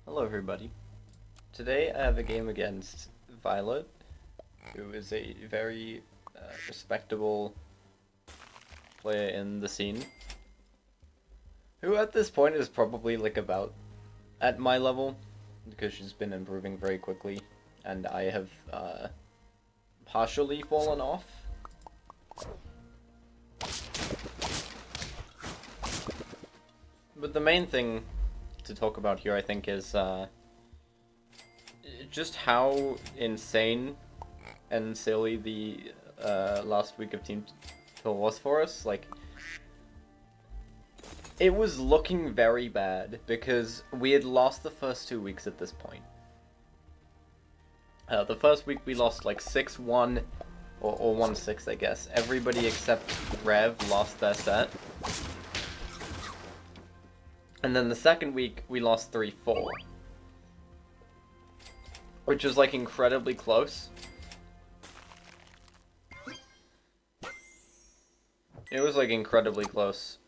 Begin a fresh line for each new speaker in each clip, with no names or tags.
Hello everybody. Today I have a game against Violet, who is a very respectable player in the scene, who at this point is probably like about at my level, because she's been improving very quickly, and I have partially fallen off. But the main thing to talk about here, I think, is just how insane and silly the last week of Team Tour was for us. Like, it was looking very bad because we had lost the first 2 weeks at this point. The first week we lost like 6-1 or 1-6, I guess. Everybody except Rev lost their set. And then the second week we lost 3-4. Which was like incredibly close. It was like incredibly close.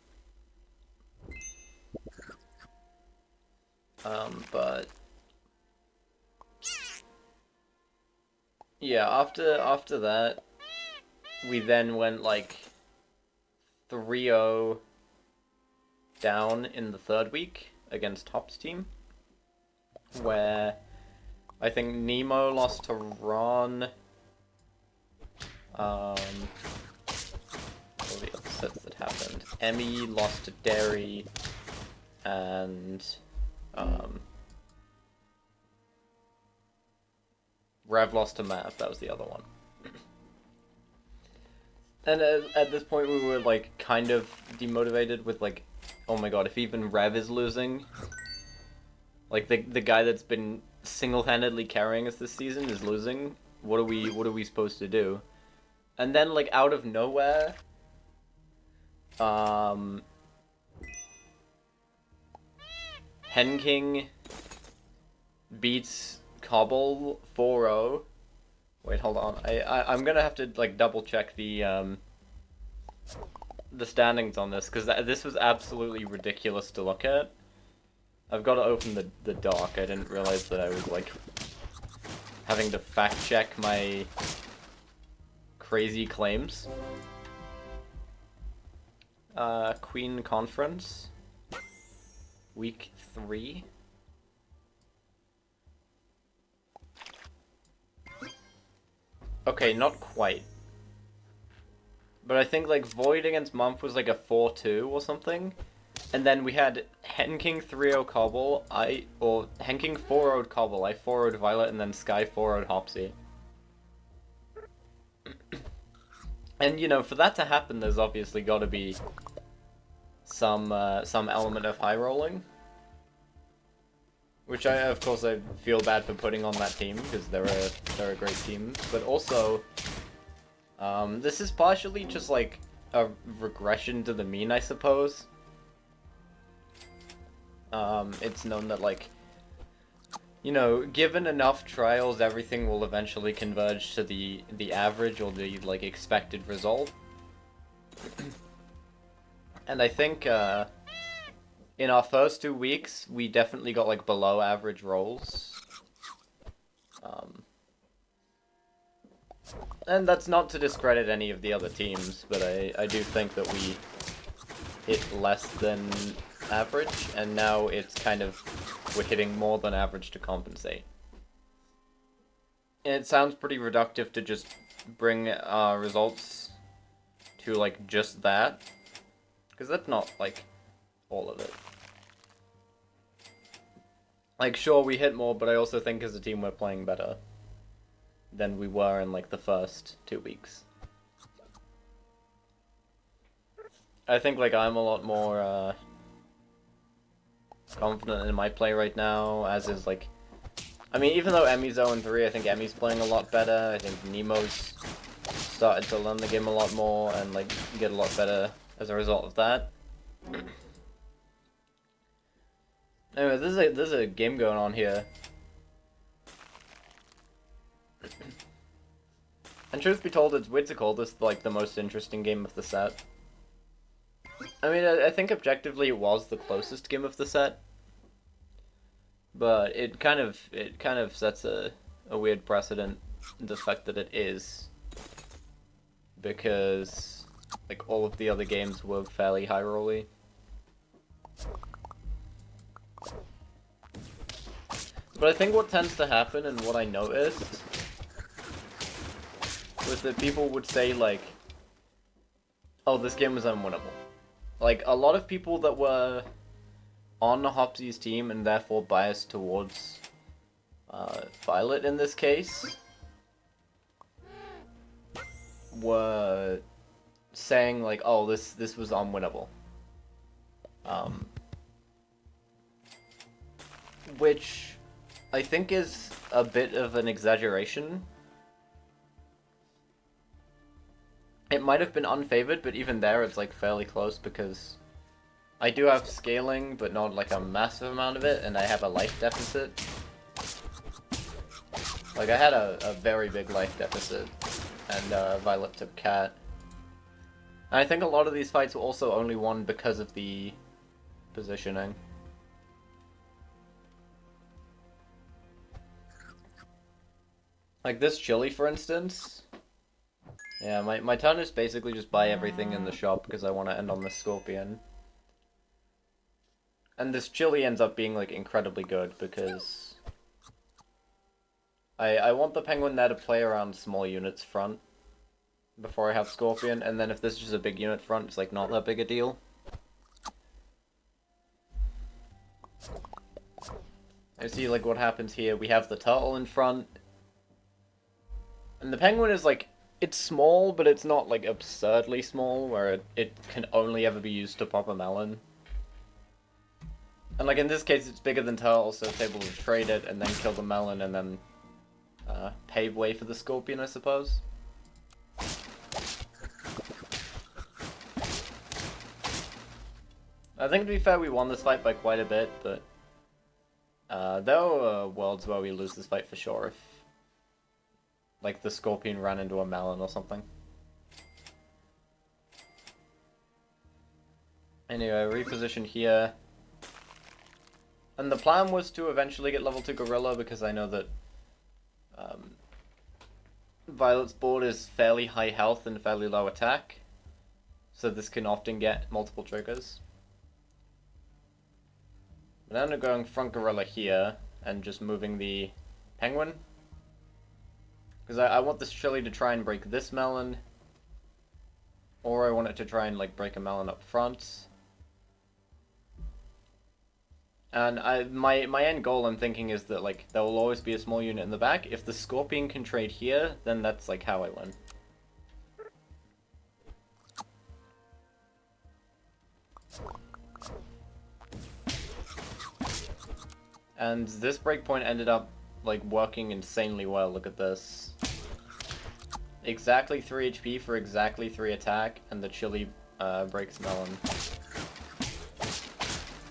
But yeah, after that, we then went like 3-0 down in the third week against Top's team, where I think Nemo lost to Ron. What were the upsets that happened? Emmy lost to Derry, and Rev lost to Mav. That was the other one. And at this point, we were like kind of demotivated with like, oh my god, if even Rev is losing, like the guy that's been single-handedly carrying us this season is losing, what are we supposed to do? And then like out of nowhere, Henking beats Cobble 4-0. Wait, hold on. I'm gonna have to like double check the standings on this, because this was absolutely ridiculous to look at. I've got to open the doc. I didn't realize that I was like having to fact check my crazy claims. Queen Conference, week 3. Okay, not quite. But I think like Void against Mumph was like a 4-2 or something. And then we had Henking 3-0 Cobble, Henking 4-0'd Cobble, I 4-0'd Violet, and then Sky 4-0'd Hopsy. And you know, for that to happen, there's obviously got to be some element of high rolling. Which of course I feel bad for putting on that team, because they're a great team. But also, this is partially just like a regression to the mean, I suppose. It's known that like, you know, given enough trials, everything will eventually converge to the average or the like expected result. And I think in our first 2 weeks, we definitely got like below average rolls. And that's not to discredit any of the other teams, but I do think that we hit less than average, and now it's kind of, we're hitting more than average to compensate. And it sounds pretty reductive to just bring results to like just that, because that's not like all of it. Like, sure, we hit more, but I also think as a team we're playing better than we were in like the first 2 weeks. I think like I'm a lot more confident in my play right now, as is like, I mean, even though Emmy's 0-3, I think Emmy's playing a lot better. I think Nemo's started to learn the game a lot more and like get a lot better as a result of that. Anyway, there's a game going on here. And truth be told, it's weird to call this like the most interesting game of the set. I mean, I think objectively it was the closest game of the set. But it kind of sets a weird precedent, the fact that it is, because like all of the other games were fairly high rolly. But I think what tends to happen, and what I noticed, was that people would say like, oh, this game was unwinnable. Like, a lot of people that were on Hopsy's team and therefore biased towards Violet in this case were saying like, oh, this was unwinnable. Um, which I think is a bit of an exaggeration. It might have been unfavored, but even there it's like fairly close because I do have scaling, but not like a massive amount of it, and I have a life deficit. Like, I had a very big life deficit, and Violet took Cat. And I think a lot of these fights were also only won because of the positioning. Like this chili, for instance. Yeah, my turn is basically just buy everything in the shop because I want to end on the Scorpion. And this chili ends up being like incredibly good because I want the Penguin there to play around small units front before I have Scorpion, and then if this is just a big unit front, it's like not that big a deal. I see like what happens here. We have the turtle in front. And the Penguin is like, it's small, but it's not like absurdly small where it can only ever be used to pop a melon. And like in this case, it's bigger than turtle, so it's able to trade it and then kill the melon and then pave way for the Scorpion, I suppose. I think to be fair, we won this fight by quite a bit, but there are worlds where we lose this fight for sure if like the Scorpion ran into a melon or something. Anyway, reposition here. And the plan was to eventually get level 2 Gorilla because I know that Violet's board is fairly high health and fairly low attack. So this can often get multiple triggers. But now I'm going front Gorilla here and just moving the Penguin. Because I want this chili to try and break this melon. Or I want it to try and like break a melon up front. And my end goal, I'm thinking, is that like there will always be a small unit in the back. If the Scorpion can trade here, then that's like how I win. And this breakpoint ended up like working insanely well. Look at this. Exactly 3 HP for exactly 3 attack, and the chili breaks melon.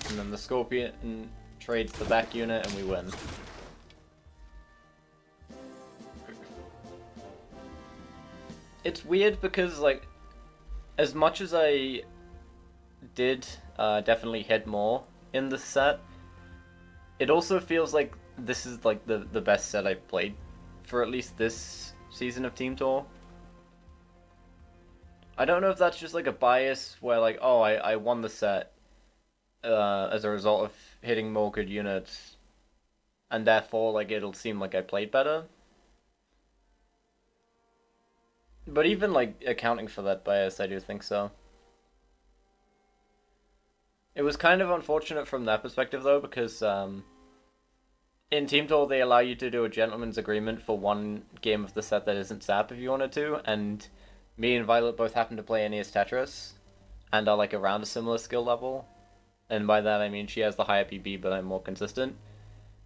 And then the Scorpion trades the back unit and we win. It's weird because, like, as much as I did definitely hit more in this set, it also feels like this is, like, the best set I've played for at least this season of Team Tour. I don't know if that's just, like, a bias where, like, oh, I won the set as a result of hitting more good units, and therefore like it'll seem like I played better. But even like accounting for that bias, I do think so. It was kind of unfortunate from that perspective though, because in Team Tour they allow you to do a gentleman's agreement for one game of the set that isn't Zap if you wanted to, and me and Violet both happen to play NES Tetris and are like around a similar skill level. And by that I mean she has the higher PB, but I'm more consistent.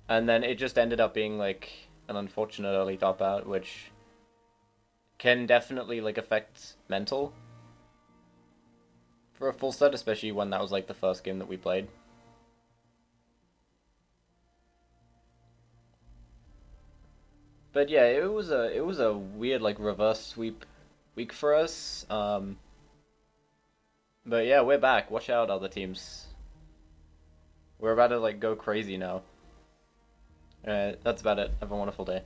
And then it just ended up being like an unfortunate early top out, which can definitely like affect mental for a full set, especially when that was like the first game that we played. But yeah, it was a weird like reverse sweep week for us. But yeah, we're back. Watch out, other teams. We're about to like go crazy now. Alright, that's about it. Have a wonderful day.